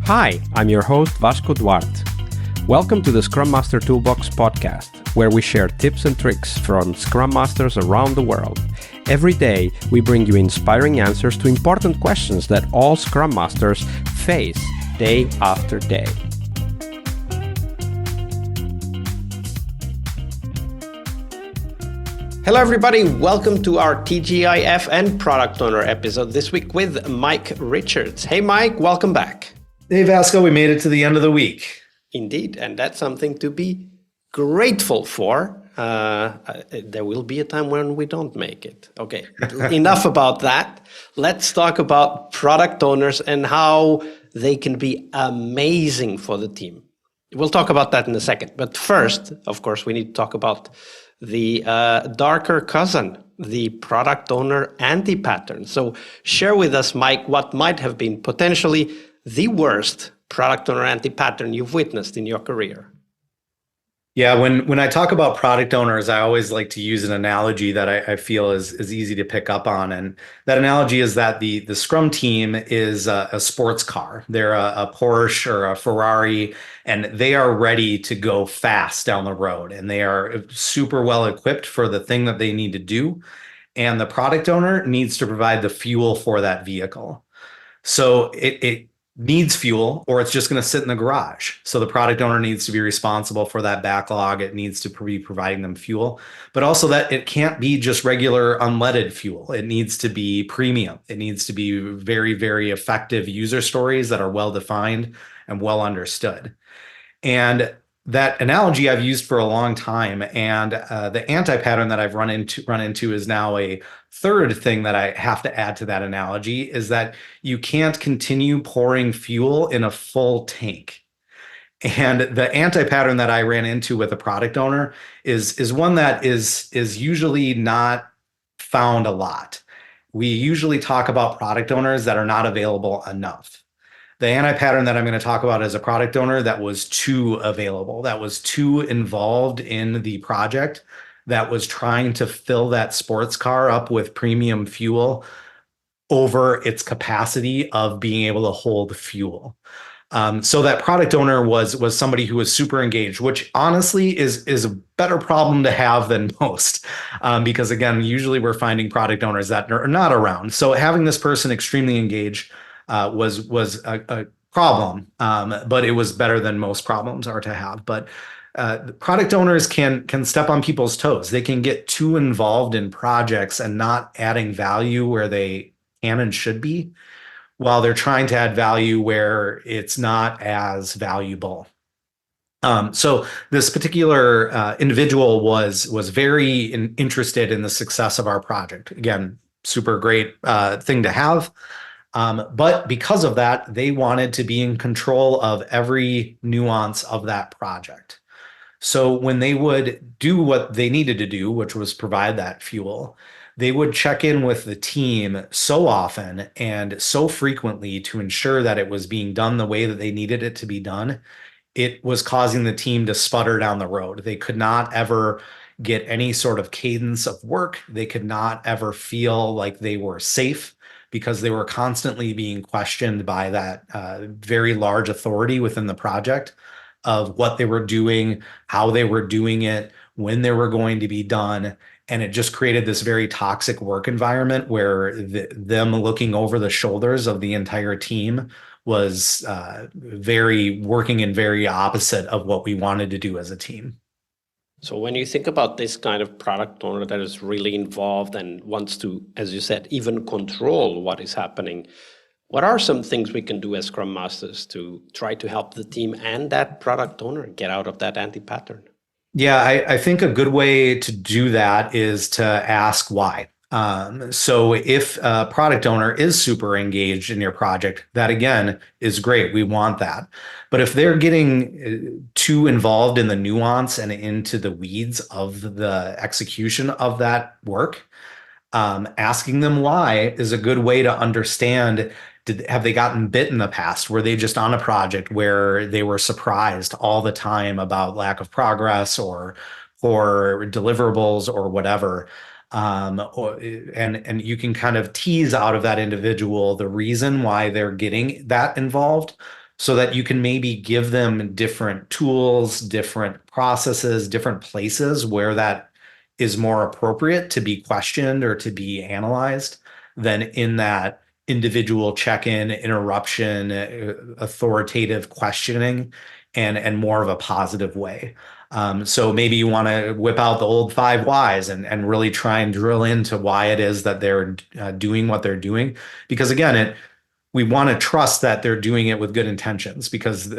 Hi, I'm your host Vasco Duarte. Welcome to the Scrum Master Toolbox podcast, where we share tips and tricks from Scrum Masters around the world. Every day, we bring you inspiring answers to important questions that all Scrum Masters face day after day. Hello everybody, welcome to our TGIF and Product Owner episode this week with Mike Richards. Hey Mike, welcome back. Hey Vasco, we made it to the end of the week. Indeed, and that's something to be grateful for. There will be a time when we don't make it. Okay, enough about that. Let's talk about product owners and how they can be amazing for the team. We'll talk about that in a second. But first, of course, we need to talk about the darker cousin, the product owner anti-pattern. So share with us, Mike, what might have been potentially the worst product owner anti-pattern you've witnessed in your career. Yeah, when I talk about product owners, I always like to use an analogy that I feel is easy to pick up on. And that analogy is that the Scrum team is a sports car. They're a Porsche or a Ferrari, and they are ready to go fast down the road. And they are super well equipped for the thing that they need to do. And the product owner needs to provide the fuel for that vehicle. So it needs fuel, or it's just going to sit in the garage. So the product owner needs to be responsible for that backlog. It needs to be providing them fuel, but also that it can't be just regular unleaded fuel. It needs to be premium. It needs to be very, very effective user stories that are well defined and well understood. And that analogy I've used for a long time, and the anti-pattern that I've run into is now a third thing that I have to add to that analogy, is that you can't continue pouring fuel in a full tank. And the anti-pattern that I ran into with a product owner is one that is usually not found a lot. We usually talk about product owners that are not available enough. The anti-pattern that I'm going to talk about is a product owner that was too available, that was too involved in the project, that was trying to fill that sports car up with premium fuel over its capacity of being able to hold fuel. So that product owner was somebody who was super engaged, which honestly is a better problem to have than most, because again, usually we're finding product owners that are not around. So having this person extremely engaged was a problem, but it was better than most problems are to have. But product owners can step on people's toes. They can get too involved in projects and not adding value where they can and should be, while they're trying to add value where it's not as valuable. So this particular individual was very interested in the success of our project. Again, super great thing to have. But because of that, they wanted to be in control of every nuance of that project. So when they would do what they needed to do, which was provide that fuel, they would check in with the team so often and so frequently to ensure that it was being done the way that they needed it to be done. It was causing the team to sputter down the road. They could not ever get any sort of cadence of work. They could not ever feel like they were safe, because they were constantly being questioned by that very large authority within the project of what they were doing, how they were doing it, when they were going to be done. And it just created this very toxic work environment where them looking over the shoulders of the entire team was working in very opposite of what we wanted to do as a team. So when you think about this kind of product owner that is really involved and wants to, as you said, even control what is happening, what are some things we can do as Scrum Masters to try to help the team and that product owner get out of that anti-pattern? Yeah, I think a good way to do that is to ask why. So if a product owner is super engaged in your project, that again is great. We want that. But if they're getting too involved in the nuance and into the weeds of the execution of that work, asking them why is a good way to understand, have they gotten bit in the past? Were they just on a project where they were surprised all the time about lack of progress or deliverables or whatever? And you can kind of tease out of that individual the reason why they're getting that involved, so that you can maybe give them different tools, different processes, different places where that is more appropriate to be questioned or to be analyzed than in that individual check-in, interruption, authoritative questioning, and more of a positive way. So maybe you want to whip out the old 5 whys and really try and drill into why it is that they're doing what they're doing. Because again, we want to trust that they're doing it with good intentions, because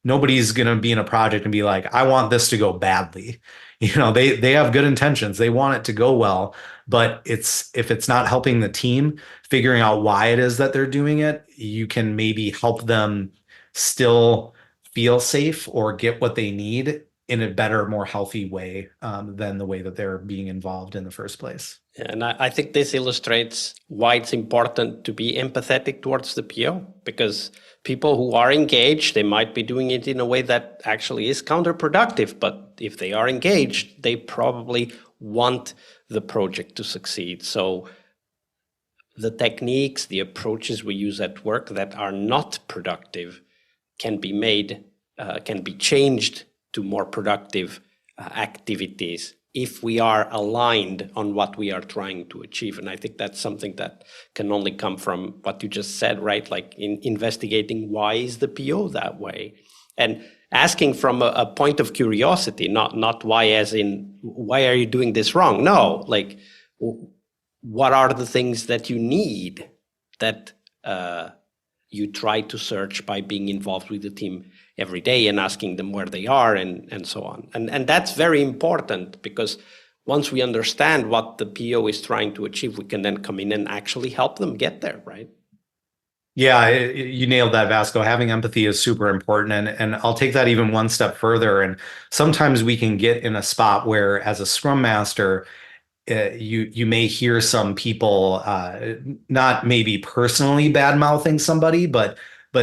nobody's going to be in a project and be like, I want this to go badly. They have good intentions. They want it to go well, but if it's not helping the team, figuring out why it is that they're doing it, you can maybe help them still feel safe or get what they need in a better, more healthy way than the way that they're being involved in the first place. Yeah, and I think this illustrates why it's important to be empathetic towards the PO, because people who are engaged, they might be doing it in a way that actually is counterproductive, but if they are engaged, they probably want the project to succeed. So the techniques, the approaches we use at work that are not productive can be changed to more productive activities if we are aligned on what we are trying to achieve. And I think that's something that can only come from what you just said, right? Like in investigating why is the PO that way? And asking from a point of curiosity, not why as in, why are you doing this wrong? No, like, what are the things that you need that you try to search by being involved with the team every day and asking them where they are and so on. And that's very important, because once we understand what the PO is trying to achieve, we can then come in and actually help them get there, right? Yeah, you nailed that, Vasco. Having empathy is super important. And I'll take that even one step further. And sometimes we can get in a spot where, as a Scrum Master, you may hear some people not maybe personally bad mouthing somebody, but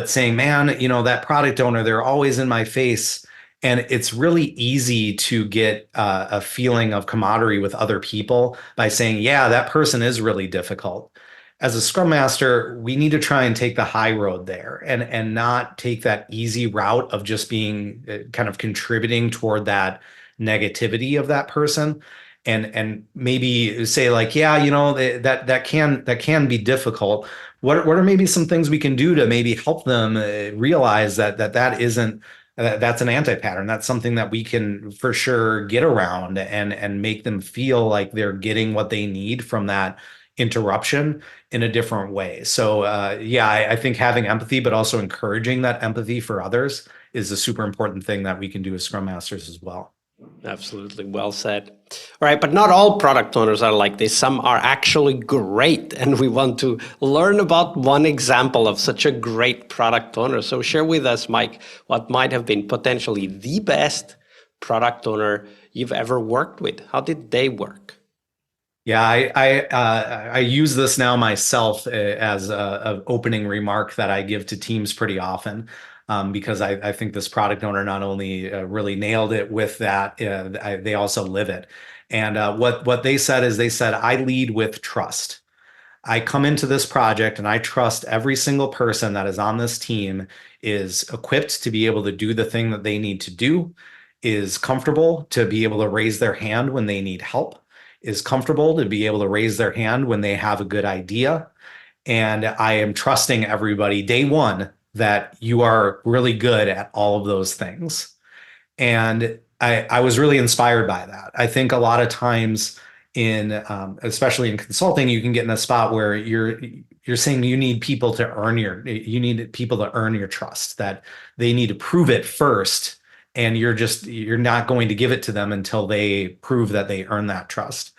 saying, man, that product owner, they're always in my face. And it's really easy to get a feeling of camaraderie with other people by saying, yeah, that person is really difficult. As a Scrum Master, we need to try and take the high road there and not take that easy route of just being kind of contributing toward that negativity of that person. And maybe say like, yeah, that can be difficult. What are maybe some things we can do to maybe help them realize that isn't that's an anti-pattern. That's something that we can for sure get around and make them feel like they're getting what they need from that interruption in a different way. So I think having empathy, but also encouraging that empathy for others, is a super important thing that we can do as Scrum Masters as well. Absolutely. Well said. All right. But not all product owners are like this. Some are actually great. And we want to learn about one example of such a great product owner. So share with us, Mike, what might have been potentially the best product owner you've ever worked with. How did they work? Yeah, I use this now myself as an opening remark that I give to teams pretty often. Because I think this product owner not only really nailed it with that, they also live it. And what they said is, I lead with trust. I come into this project and I trust every single person that is on this team is equipped to be able to do the thing that they need to do, is comfortable to be able to raise their hand when they need help, is comfortable to be able to raise their hand when they have a good idea. And I am trusting everybody day one that you are really good at all of those things. And I was really inspired by that. I think a lot of times especially in consulting, you can get in a spot where you're saying you need people to earn your trust, that they need to prove it first. And you're not going to give it to them until they prove that they earn that trust.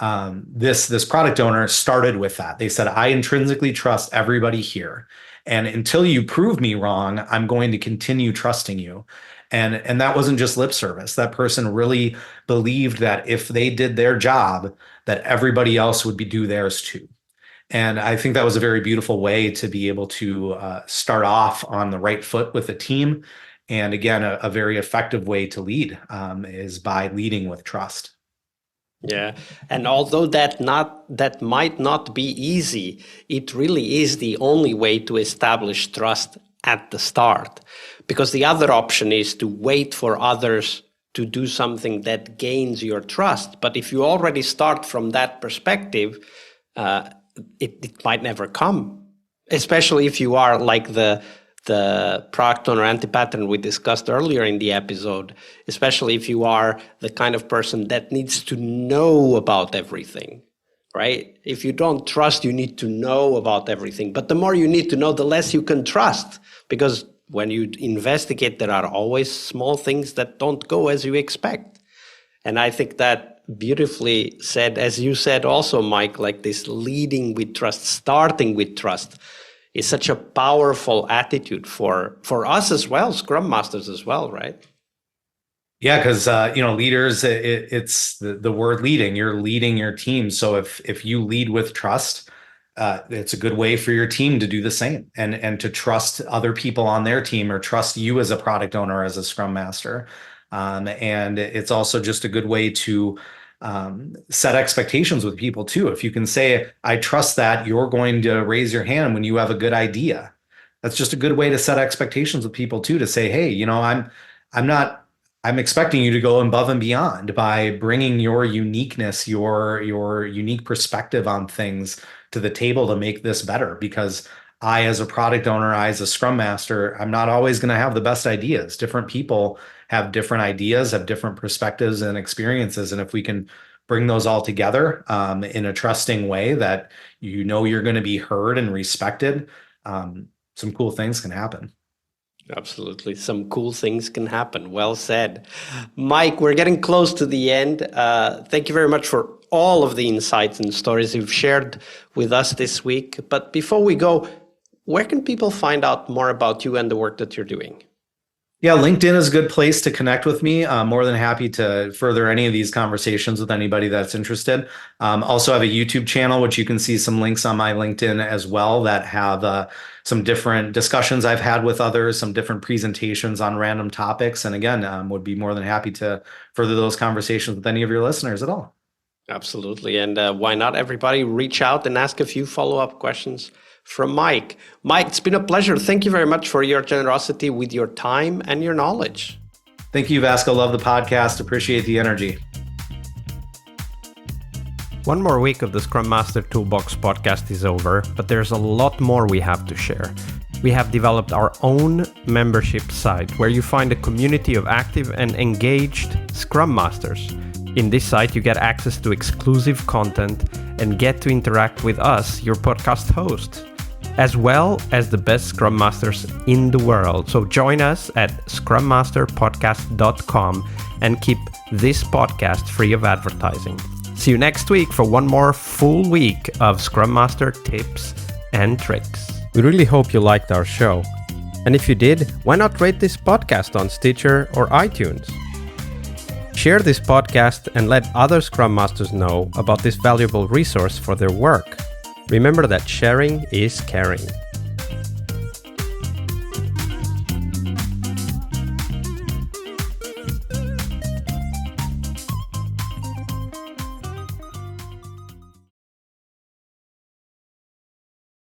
This product owner started with that. They said, I intrinsically trust everybody here. And until you prove me wrong, I'm going to continue trusting you. And that wasn't just lip service. That person really believed that if they did their job, that everybody else would do theirs too. And I think that was a very beautiful way to be able to start off on the right foot with a team. And again, a very effective way to lead is by leading with trust. Yeah, and although that might not be easy, it really is the only way to establish trust at the start, because the other option is to wait for others to do something that gains your trust. But if you already start from that perspective, it might never come, especially if you are like the product owner anti-pattern we discussed earlier in the episode, especially if you are the kind of person that needs to know about everything, right? If you don't trust, you need to know about everything. But the more you need to know, the less you can trust, because when you investigate, there are always small things that don't go as you expect. And I think that beautifully said, as you said also, Mike, like this leading with trust, starting with trust is such a powerful attitude for us as well, Scrum Masters as well, right? Yeah, because leaders, it's the word leading. You're leading your team. So if you lead with trust, it's a good way for your team to do the same and to trust other people on their team or trust you as a product owner, as a Scrum Master. And it's also just a good way to set expectations with people too. If you can say, I trust that you're going to raise your hand when you have a good idea. That's just a good way to set expectations with people too, to say, hey, I'm expecting you to go above and beyond by bringing your uniqueness, your unique perspective on things to the table to make this better. Because I, as a product owner, I, as a Scrum Master, I'm not always going to have the best ideas. Different people have different ideas, have different perspectives and experiences. And if we can bring those all together in a trusting way that you're going to be heard and respected, some cool things can happen. Absolutely. Some cool things can happen. Well said. Mike, we're getting close to the end. Thank you very much for all of the insights and stories you've shared with us this week. But before we go, where can people find out more about you and the work that you're doing? Yeah, LinkedIn is a good place to connect with me. I'm more than happy to further any of these conversations with anybody that's interested. Also have a YouTube channel, which you can see some links on my LinkedIn as well that have some different discussions I've had with others, some different presentations on random topics. And again, would be more than happy to further those conversations with any of your listeners at all. Absolutely. And why not everybody reach out and ask a few follow-up questions from Mike. Mike, it's been a pleasure. Thank you very much for your generosity with your time and your knowledge. Thank you, Vasco. Love the podcast. Appreciate the energy. One more week of the Scrum Master Toolbox podcast is over, but there's a lot more we have to share. We have developed our own membership site where you find a community of active and engaged Scrum Masters. In this site, you get access to exclusive content and get to interact with us, your podcast hosts, as well as the best Scrum Masters in the world. So join us at scrummasterpodcast.com and keep this podcast free of advertising. See you next week for one more full week of Scrum Master tips and tricks. We really hope you liked our show. And if you did, why not rate this podcast on Stitcher or iTunes? Share this podcast and let other Scrum Masters know about this valuable resource for their work. Remember that sharing is caring.